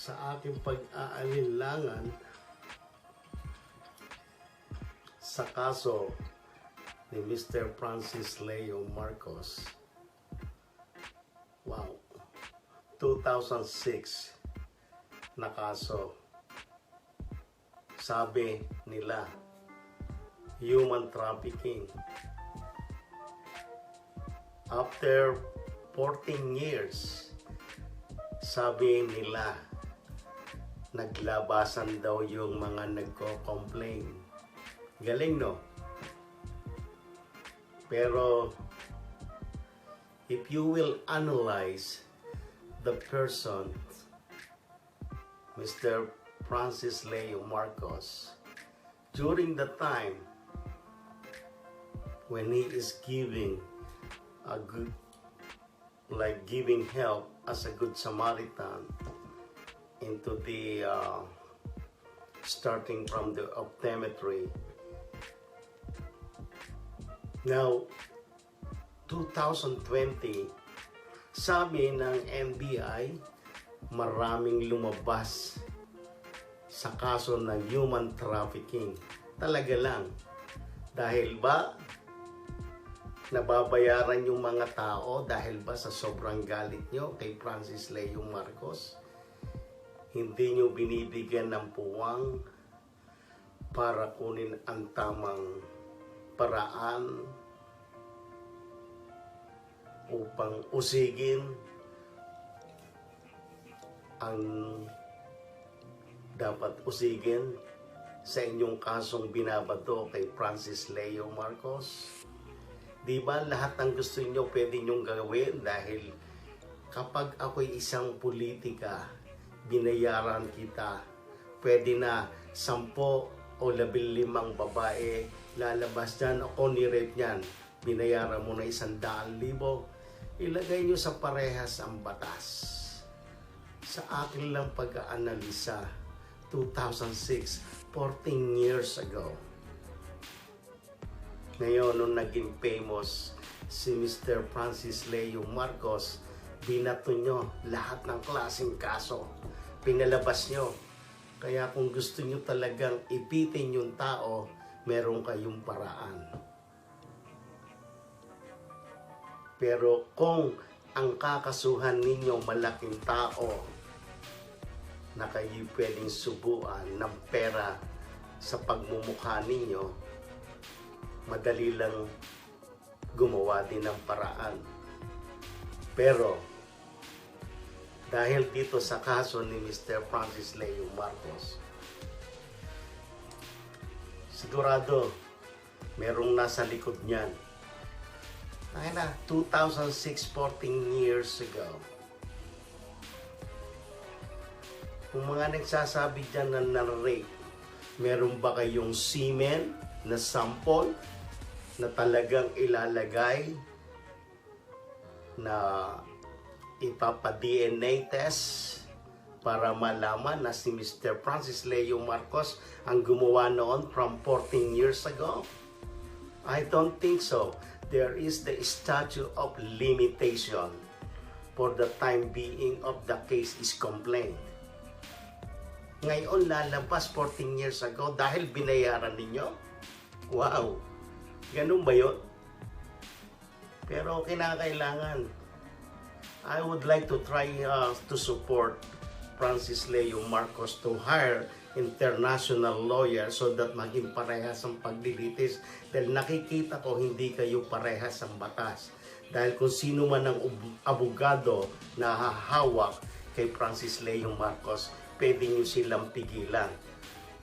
sa aking pag-aalinlangan sa kaso ni Mr. Francis Leo Marcos. Wow, 2006 na kaso. Sabi nila, human trafficking. After 14 years, sabi nila, naglabasan daw yung mga nagko-complain. Galing, no? Pero, if you will analyze the person, Mr. Francis Leo Marcos, during the time when he is giving a good, like giving help as a good Samaritan into the starting from the optometry. Now, 2020, sabi ng NBI, maraming lumabas sa kaso ng human trafficking. Talaga lang. Dahil ba nababayaran yung mga tao? Dahil ba sa sobrang galit nyo kay Francis Leo Marcos? Hindi nyo binibigyan ng puwang para kunin ang tamang paraan upang usigin ang dapat usigin sa inyong kasong binabato kay Francis Leo Marcos. Di ba lahat ng gusto niyo pwede niyong gawin? Dahil kapag ako'y isang politika, binayaran kita, pwede na 10 o 15 babae lalabas dyan o ni-rape niyan, binayaran mo na 100,000. Ilagay niyo sa parehas ang batas. Sa akin lang pag-aanalisa, 2006, 14 years ago. Ngayon, nung naging famous si Mr. Francis Leo Marcos, binato nyo lahat ng klaseng kaso. Pinalabas nyo. Kaya kung gusto nyo talagang ipitin yung tao, meron kayong paraan. Pero kung ang kakasuhan ninyo malaking tao na kayo pwedeng subuan ng pera sa pagmumukha ninyo, madali lang gumawa din ng paraan. Pero dahil dito sa kaso ni Mr. Francis Leo Marcos, sigurado merong nasa likod niyan. Ay na, 2006, 14 years ago. Kung mga nagsasabi dyan na na-rape, meron ba kayong semen na sample na talagang ilalagay na ipapa-DNA test para malaman na si Mr. Francis Leo Marcos ang gumawa noon from 14 years ago? I don't think so. There is the statute of limitation for the time being of the case is complained. Ngayon lalabas 14 years ago dahil binayaran ninyo? Wow! Ganun ba yun? Pero kinakailangan. I would like to try to support Francis Leo Marcos to hire international lawyer so that maging parehas ang paglilitis. Dahil nakikita ko hindi kayo parehas ang batas. Dahil kung sino man ang abogado na hahawak kay Francis Leo Marcos, pwede nyo silang pigilan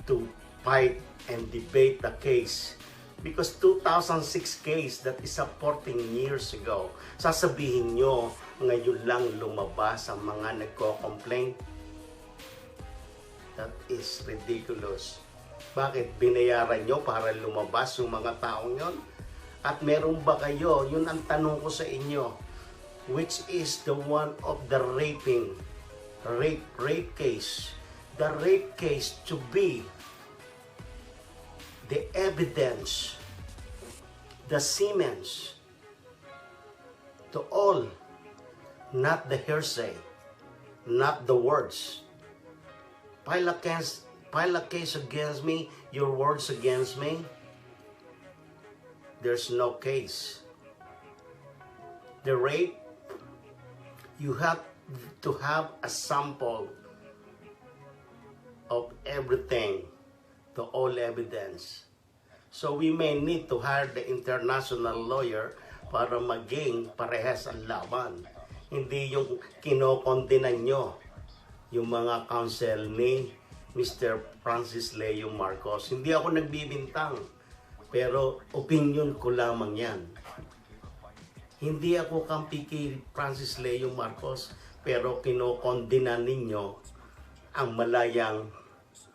to fight and debate the case. Because 2006 case, that is a 14 years ago. Sasabihin nyo, ngayon lang lumabas ang mga nagko-complain. That is ridiculous. Bakit? Binayaran nyo para lumabas yung mga taong yon? At meron ba kayo? Yun ang tanong ko sa inyo. Which is the one of the rape case. The rape case to be the evidence, the semens, to all, not the hearsay, not the words, file a case against me, your words against me. There's no case. The rape, you have to have a sample of everything, the all evidence. So we may need to hire the international lawyer para maging parehas ang laban. Hindi yung kinokondenan nyo yung mga counsel ni Mr. Francis Leo Marcos. Hindi ako nagbibintang, pero opinion ko lamang yan. Hindi ako kampi kay Francis Leo Marcos, pero kinokondenan ninyo ang malayang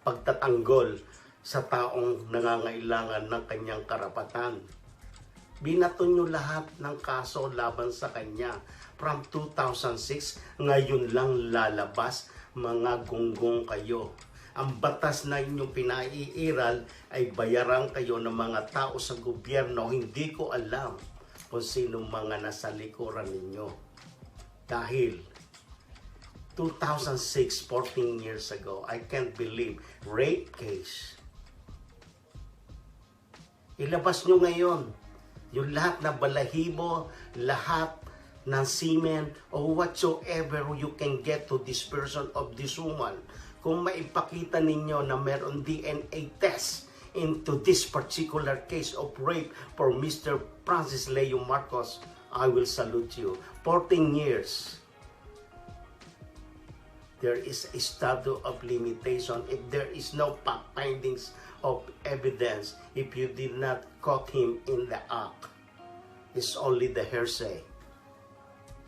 pagtatanggol sa taong nangangailangan ng kanyang karapatan. Binato nyo lahat ng kaso laban sa kanya from 2006, ngayon lang lalabas, mga gunggong kayo. Ang batas na inyong pinaiiral ay bayaran kayo ng mga tao sa gobyerno. Hindi ko alam kung sino mga nasa likuran ninyo. Dahil 2006, 14 years ago, I can't believe, rape case. Ilabas nyo ngayon yung lahat na balahibo, lahat ng semen, or whatsoever you can get to this person of this woman. Kung maipakita ninyo na meron DNA test into this particular case of rape for Mr. Francis Leo Marcos, I will salute you. 14 years. There is a statute of limitation. If there is no findings of evidence, if you did not caught him in the act, it's only the hearsay.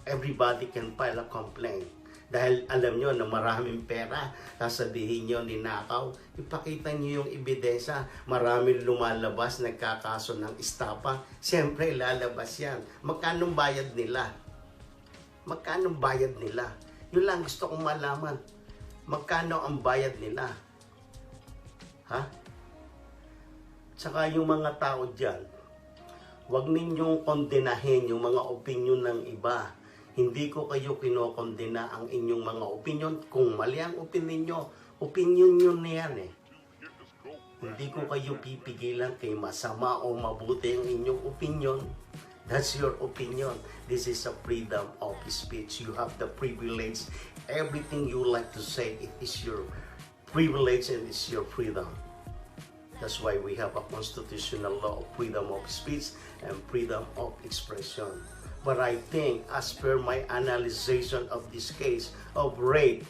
Everybody can file a complaint. Dahil alam nyo na maraming pera, sasabihin nyo ninakaw, ipakita nyo yung ebidensya, maraming lumalabas, nagkakaso ng estapa, siyempre lalabas yan. Magkano bayad nila? Magkano bayad nila? Yun lang gusto kong malaman. Magkano ang bayad nila? Ha? Tsaka yung mga tao dyan, huwag ninyong kondenahin yung mga opinion ng iba. Hindi ko kayo kinokondena ang inyong mga opinion. Kung mali ang opinion nyo na yan eh. Hindi ko kayo pipigilan kay masama o mabuti ang inyong opinion. That's your opinion. This is a freedom of speech. You have the privilege. Everything you like to say, it is your privilege and it's your freedom. That's why we have a constitutional law of freedom of speech and freedom of expression. But I think, as per my analysis of this case of rape,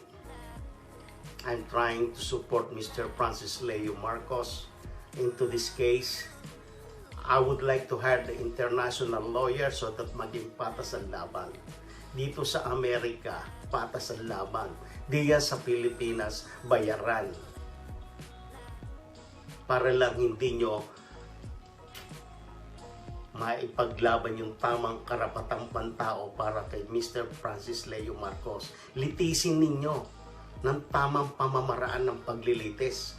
I'm trying to support Mr. Francis Leo Marcos into this case. I would like to hire the international lawyer so that maging patas ang laban. Dito sa Amerika, patas ang laban. Diyan sa Pilipinas, bayaran. Para lang hindi nyo maipaglaban yung tamang karapatang pantao para kay Mr. Francis Leo Marcos. Litisin ninyo ng tamang pamamaraan ng paglilitis.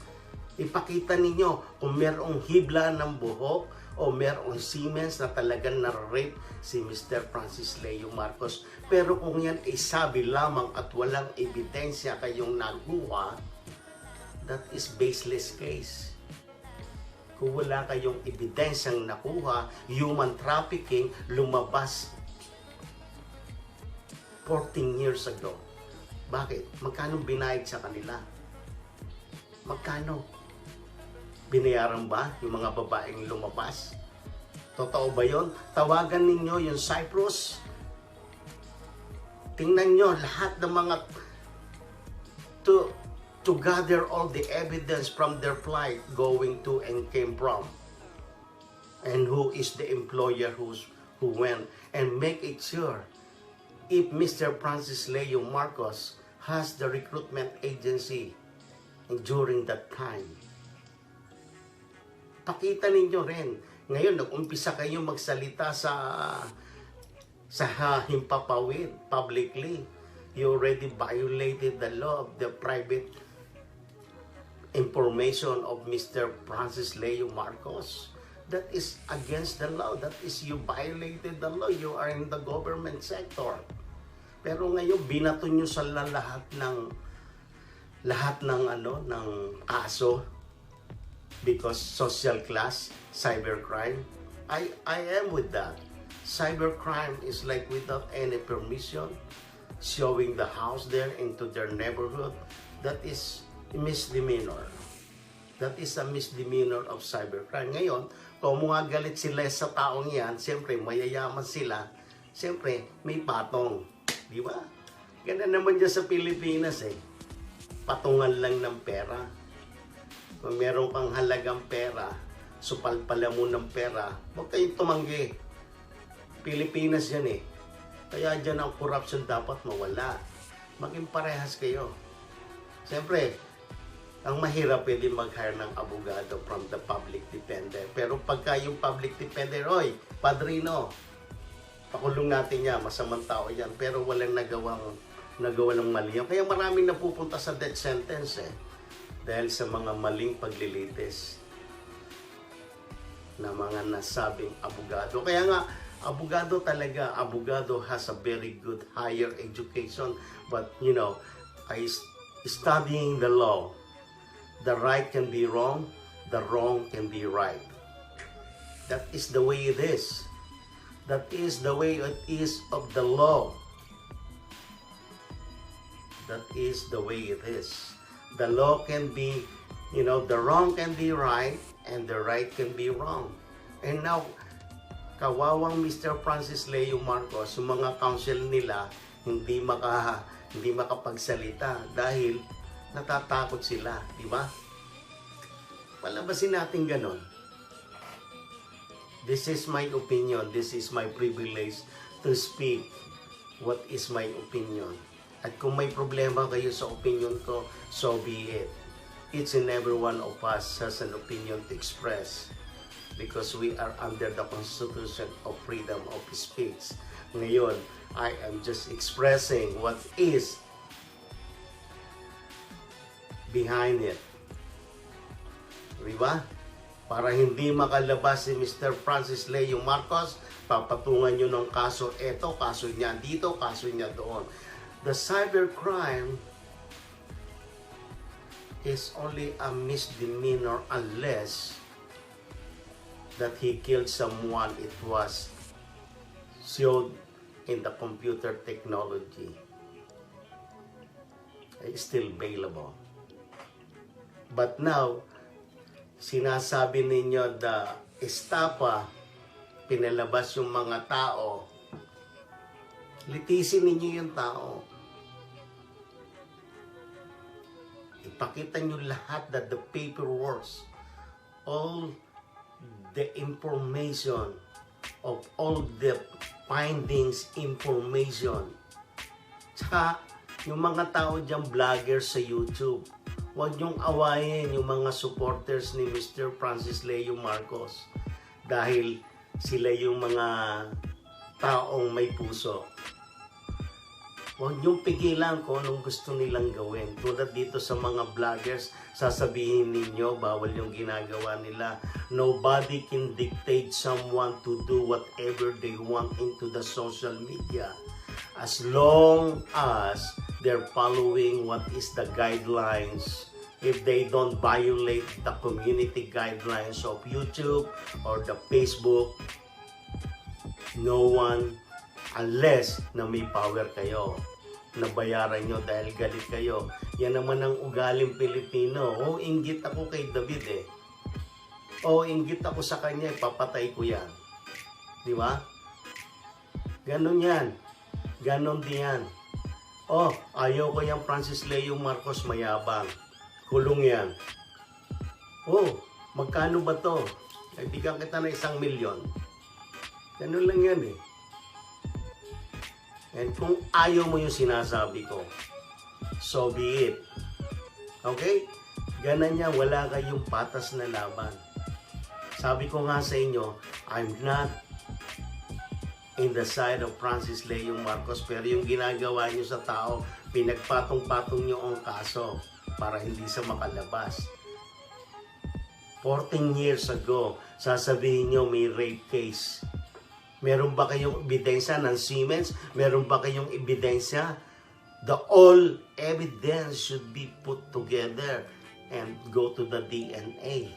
Ipakita ninyo kung merong hibla ng buhok o merong Siemens na talagang na-rape si Mr. Francis Leo Marcos. Pero kung yan ay sabi lamang at walang ebidensya kayong naguha, that is baseless case. Kung wala kayong ebidensyang nakuha, human trafficking lumabas 14 years ago. Bakit? Magkano binayad sa kanila? Magkano? Binayaran ba yung mga babaeng lumabas? Totoo ba yun? Tawagan ninyo yung Cyprus. Tingnan nyo lahat ng mga to gather all the evidence from their flight going to and came from, and who is the employer who went, and make it sure if Mr. Francis Leo Marcos has the recruitment agency during that time. Pakita ninyo rin. Ngayon, nag-umpisa kayo magsalita sa himpapawid publicly. You already violated the law of the private information of Mr. Francis Leo Marcos. That is against the law. That is, you violated the law. You are in the government sector. Pero ngayon, binato nyo sa lahat ng lahat ng ng kaso because social class, cybercrime. I am with that. Cybercrime is like without any permission, showing the house there into their neighborhood. That is a misdemeanor. That is a misdemeanor of cybercrime. Ngayon, kung mga galit sila sa taong yan, siyempre mayayaman sila, siyempre may patong. Di ba? Ganun naman dyan sa Pilipinas eh. Patungan lang ng pera. Kung meron kang halagang pera, supalpala mo ng pera, huwag kayong tumanggi. Pilipinas yan eh. Kaya dyan ang corruption dapat mawala. Maging parehas kayo. Siyempre, ang mahirap pwede mag-hire ng abogado from the public defender. Pero pagka yung public defender, oy, padrino, pakulong natin yan, masamang tao yan. Pero walang nagawa ng mali yan. Kaya maraming napupunta sa death sentence eh. Dahil sa mga maling paglilitis na mga nasabing abogado. Kaya nga, abogado talaga, abogado has a very good higher education. But, you know, studying the law, the right can be wrong, the wrong can be right. That is the way it is. That is the way it is of the law. That is the way it is. The law can be, you know, the wrong can be right and the right can be wrong. And now, kawawang Mr. Francis Leo Marcos, yung mga counsel nila, hindi makapagsalita dahil natatakot sila, di ba? Palabasin natin ganon. This is my opinion. This is my privilege to speak what is my opinion. At kung may problema kayo sa opinion ko, so be it. Each and every one of us has an opinion to express because we are under the Constitution of freedom of speech. Ngayon, I am just expressing what is behind it. Diba? Para hindi makalabas si Mr. Francis Leo Marcos, papatungan nyo ng kaso eto, kaso niya dito, kaso niya doon. The cybercrime is only a misdemeanor unless that he killed someone. It was showed in the computer technology. It's still bailable. But now, sinasabi ninyo the estafa, pinalabas yung mga tao, litisin ninyo yung tao. Ipakita nyo lahat that the paperwork, all the information of all the findings, information. Tsaka, yung mga tao dyan, vloggers sa YouTube, huwag niyong awayin yung mga supporters ni Mr. Francis Leo Marcos dahil sila yung mga taong may puso. Huwag niyong pigilan kung anong gusto nilang gawin. Tulad dito sa mga vloggers, sasabihin ninyo, bawal yung ginagawa nila. Nobody can dictate someone to do whatever they want into the social media. As long as they're following what is the guidelines, if they don't violate the community guidelines of YouTube or the Facebook, no one, unless na may power kayo, nabayaran nyo dahil galit kayo. Yan naman ang ugaling Pilipino. Oh, inggit ako kay David eh. Oh, inggit ako sa kanya, papatay ko yan. Di ba? Ganon yan. Ganon diyan. Oh, ayaw ko yung Francis Leo Marcos mayabang. Kulong yan. Oh, magkano ba to? Bigyan kita ng 1 milyon. Ganon lang yan eh. And kung ayaw mo yung sinasabi ko, so be it. Okay? Ganon yan, wala kayong patas na laban. Sabi ko nga sa inyo, I'm not in the side of Francis Leo Marcos, pero yung ginagawa nyo sa tao, pinagpatong-patong nyo ang kaso para hindi sa makalabas. 14 years ago, sasabihin nyo may rape case. Meron ba kayong ebidensya ng Siemens? Meron ba kayong ebidensya The all evidence should be put together and go to the DNA.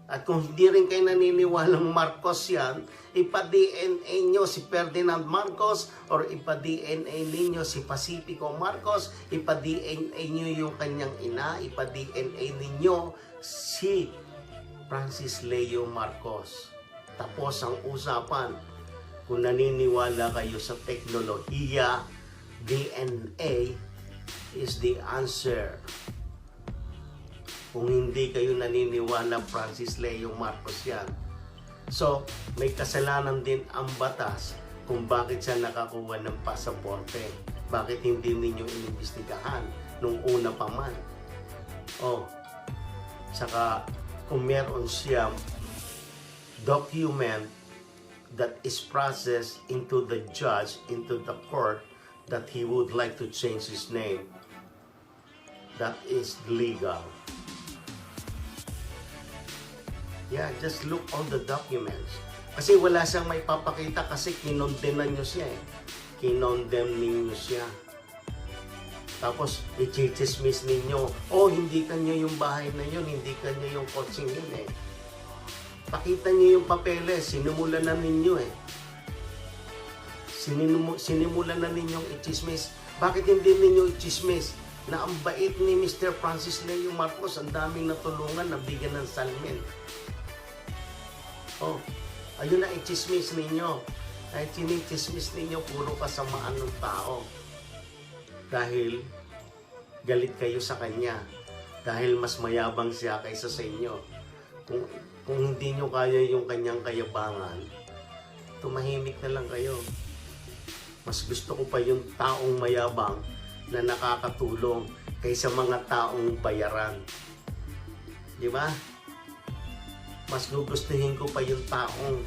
At kung hindi rin kayo naniniwalang Marcos yan, ipa-DNA nyo si Ferdinand Marcos or ipa-DNA ninyo si Pacifico Marcos, ipa-DNA nyo yung kanyang ina, ipa-DNA ninyo si Francis Leo Marcos. Tapos ang usapan, kung naniniwala kayo sa teknolohiya, DNA is the answer. Kung hindi kayo naniniwala Francis Leo Marcos yan. So, may kasalanan din ang batas kung bakit siya nakakuha ng pasaporte. Bakit hindi ninyo inimbestigahan nung una pa man. Saka kung meron siyang document that is processed into the judge, into the court, that he would like to change his name, that is legal. Yeah, just look on the documents. Kasi wala siyang may papakita kasi kinondemnan nyo siya eh. Kinondemn ninyo siya. Tapos, i-chismis ninyo, hindi kanya yung bahay na yun, hindi kanya yung coaching yun eh. Pakita niyo yung papeles, sinimulan na ninyo eh. Sinimulan na ninyong i-chismis. Bakit hindi ninyo i-chismis na ang bait ni Mr. Francis Leo Marcos, ang daming natulungan, nabigyan ng salmin? Ayun na i-chismis ninyo. Ay chinichismis ninyo, puro kasamaan ng tao. Dahil galit kayo sa kanya. Dahil mas mayabang siya kaysa sa inyo. Kung hindi nyo kaya yung kanyang kayabangan, tumahimik na lang kayo. Mas gusto ko pa yung taong mayabang na nakakatulong kaysa mga taong bayaran. Di ba? Mas gugustuhin ko pa yung taong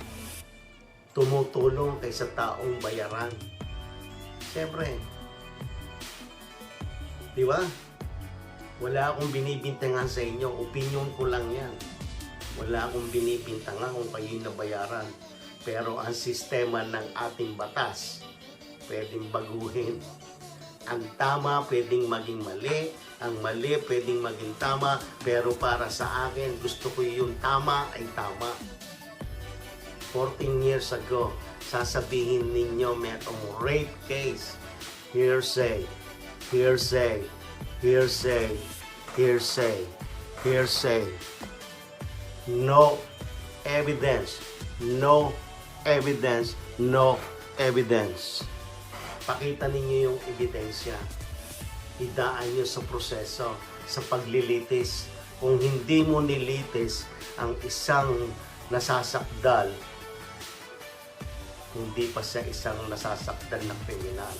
tumutulong kaysa taong bayaran. Siyempre. Di ba? Wala akong binibintangan sa inyo. Opinion ko lang yan. Wala akong binibintangan kung kayo'y nabayaran. Pero ang sistema ng ating batas, pwedeng baguhin. Ang tama pwedeng maging mali, ang mali pwedeng maging tama, pero para sa akin, gusto ko yung tama ay tama. 14 years ago, sasabihin ninyo merong rape case, hearsay, hearsay, hearsay, hearsay, hearsay. No evidence, no evidence, no evidence. Pakita ninyo yung ebidensya. Idaan nyo sa proseso, sa paglilitis. Kung hindi mo nilitis ang isang nasasakdal, hindi pa siya isang nasasakdal na kriminal.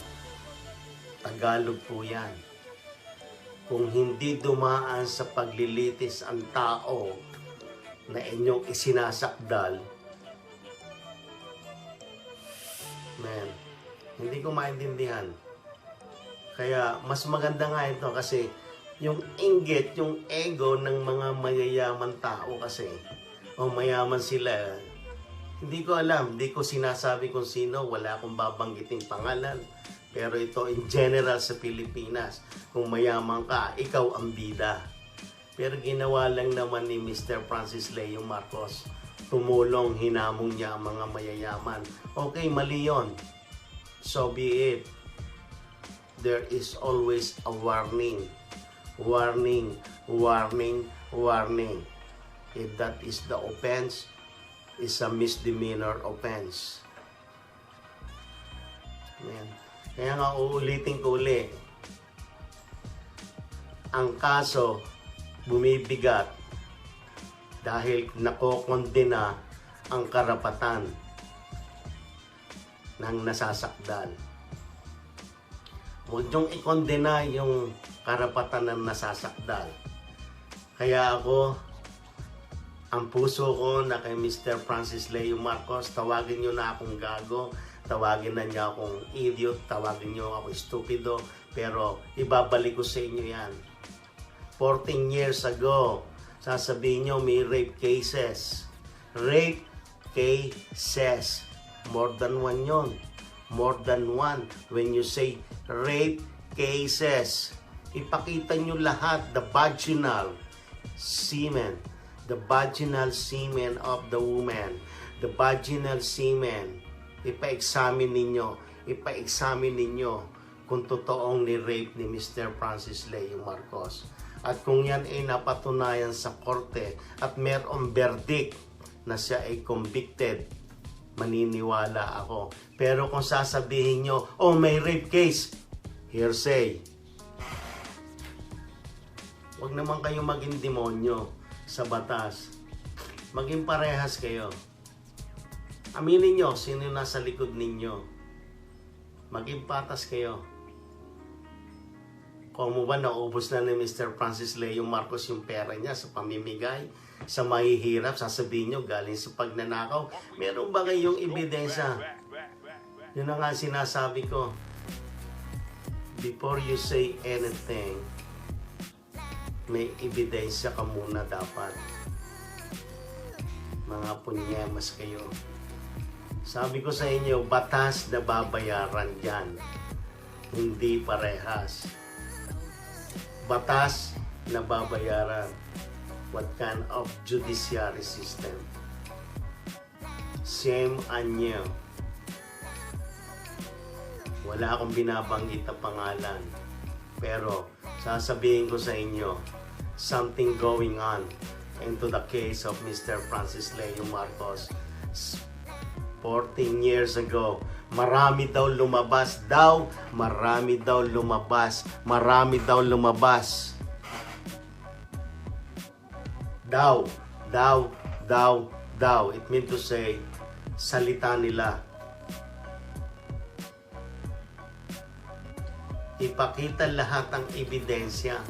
Tagalog po yan. Kung hindi dumaan sa paglilitis ang tao na inyong isinasakdal, hindi ko maintindihan. Kaya mas maganda nga ito kasi yung inggit, yung ego ng mga mayayaman tao kasi, mayaman sila, hindi ko alam, hindi ko sinasabi kung sino, wala akong babanggiting pangalan. Pero ito in general sa Pilipinas, kung mayaman ka, ikaw ang bida. Pero ginawa lang naman ni Mr. Francis Leo Marcos, tumulong, hinamong niya ang mga mayayaman. Okay, mali yun. So be it. There is always a warning. Warning, warning, warning. If that is the offense, is a misdemeanor offense. Ayan. Kaya nga uulitin ko uli. Ang kaso bumibigat dahil nakokondena ang karapatan ng nasasakdal. Huwag niyong ikondena yung karapatan ng nasasakdal. Kaya ako, ang puso ko na kay Mr. Francis Leo Marcos, tawagin niyo na akong gago, tawagin na niya akong idiot, tawagin niyo ako stupido, pero ibabalik ko sa inyo yan. 14 years ago, sasabihin niyo may rape cases. Rape cases. More than one yon. More than one. When you say rape cases. Ipakita nyo lahat, the vaginal semen of the woman, the vaginal semen. Ipa-examine ninyo kung totoong ni-rape ni Mr. Francis Leo Marcos. At kung yan ay napatunayan sa korte at mayroong verdict na siya ay convicted, maniniwala ako. Pero kung sasabihin nyo, oh, may rape case, hearsay. Huwag naman kayong maging demonyo sa batas. Maging parehas kayo. Aminin nyo sino nasa likod ninyo. Maging patas kayo. Kung mo ba naubos na ni Mr. Francis Leo Marcos yung pera niya sa pamimigay, sa mahihirap, sasabihin nyo galing sa pagnanakaw, meron ba kayong ebidensya? Yun na nga sinasabi ko. Before you say anything, may ebidensya ka muna dapat. Mga punyemas kayo. Sabi ko sa inyo, batas na babayaran yan. Hindi parehas. Batas na babayaran. What kind of judiciary system? Shame on you. Wala akong binabanggit na pangalan. Pero sasabihin ko sa inyo, something going on into the case of Mr. Francis Leo Marcos. 14 years ago, marami daw lumabas. Daw. It meant to say, salita nila. Ipakita lahat ang ebidensya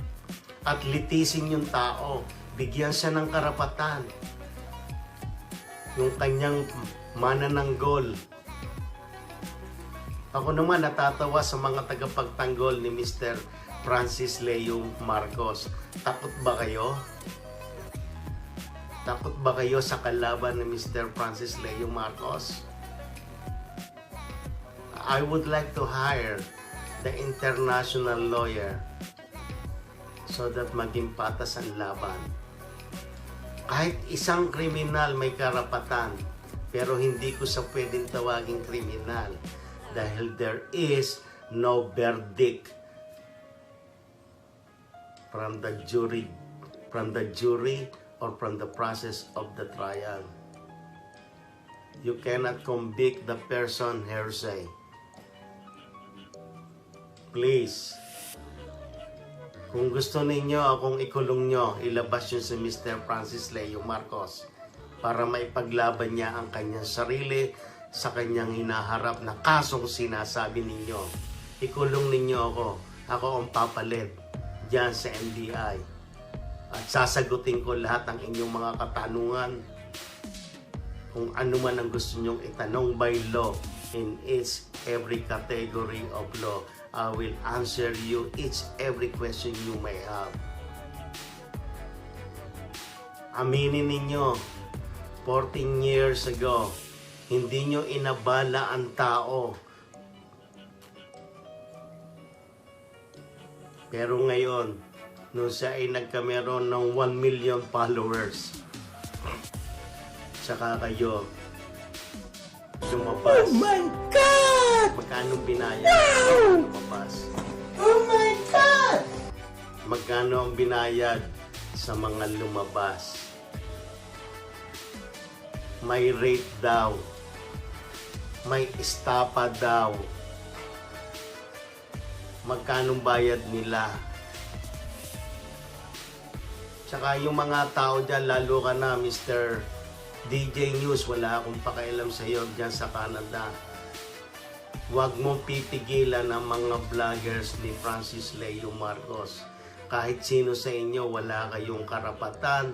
at litisin yung tao. Bigyan siya ng karapatan. Yung kanyang manananggol. Ako naman natatawa sa mga tagapagtanggol ni Mr. Francis Leo Marcos. Takot ba kayo? Takot ba kayo sa kalaban ni Mr. Francis Leo Marcos? I would like to hire the international lawyer so that maging patas ang laban. Kahit isang kriminal may karapatan, pero hindi ko sa pwedeng tawaging kriminal dahil there is no verdict from the jury or from the process of the trial. You cannot convict the person hearsay. Please, kung gusto ninyo akong ikulong nyo, ilabas yun si Mr. Francis Leo Marcos para maipaglaban niya ang kanyang sarili sa kanyang hinaharap na kasong sinasabi ninyo. Ikulong ninyo ako. Ako ang papalit dyan sa NBI. At sasagutin ko lahat ng inyong mga katanungan. Kung ano man ang gusto nyong itanong by law in each every category of law. I will answer you each every question you may have. Aminin ninyo, 14 years ago, hindi nyo inabala ang tao. Pero ngayon, nung siya ay nagkameron ng 1 million followers, saka kayo lumabas. Oh my God! Magkano binayad? No! Lumabas. Oh my God! Magkano ang binayad sa mga lumabas? May rate daw. May estapa daw. Magkano bayad nila? Tsaka yung mga tao dyan, lalo ka na Mr. DJ News, wala akong pakialam sa iyo dyan sa Canada. Huwag mong pipigilan ang mga vloggers ni Francis Leo Marcos. Kahit sino sa inyo, wala kayong karapatan